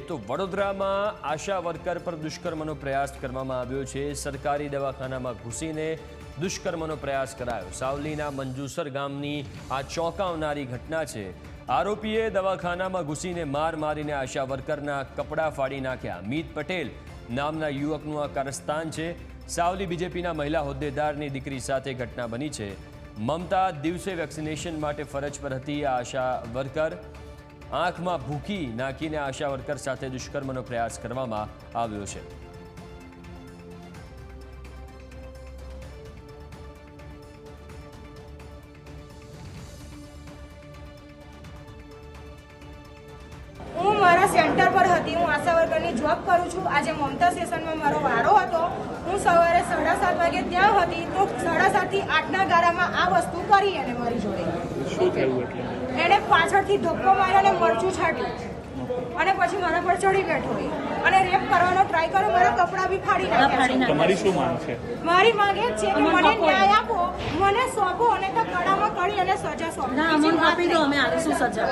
તો વડોદરામાં આશા વર્કર પર દુષ્કર્મનો પ્રયાસ કરવામાં આવ્યો છે। સરકારી દવાખાનામાં ઘૂસીને દુષ્કર્મનો પ્રયાસ કરાયો। સાવલીના મંજુસર ગામની આ ચોંકાવનારી ઘટના છે। આરોપીએ દવાખાનામાં ઘૂસીને માર મારીને આશા વર્કરના કપડાં ફાડી નાખ્યા। મીત પટેલ નામના યુવકનું આ કારસ્તાન છે। સાવલી બીજેપીના મહિલા હોદ્દેદારની દીકરી સાથે ઘટના બની છે। મમતા દિવસે વેક્સિનેશન માટે ફરજ પર હતી। આ આશા વર્કર આંખમાં ભૂકી નાખીને આશા વર્કર સાથે દુષ્કર્મનો પ્રયાસ કરવામાં આવ્યો છે। હું મારા સેન્ટર પર હતી। હું આશા વર્કરની જોબ કરું છું। આજે મમતા સ્ટેશનમાં મારો વારો હતો। હું સવારે 7:30 વાગે ત્યાં હતી તો 7:30 થી 8ના ગાળામાં આ વસ્તુ કરી અને મારી જોડે શું થયું એટલે એણે પાછળથી ધક્કો માર્યો અને મરચું છાંટ્યું અને પછી મારા પર ચડી બેઠો અને રેપ કરવાનો ટ્રાય કર્યો। મારા કપડાં બી ફાડી નાખ્યા। તમારી શું માંગ છે? મારી માંગ એ છે કે મને ન્યાય આપો, મને સોંપો અને તો કડામાં કરી અને સજા સોંપો। ના, અમને આપી દો, અમે આવીશું સજા।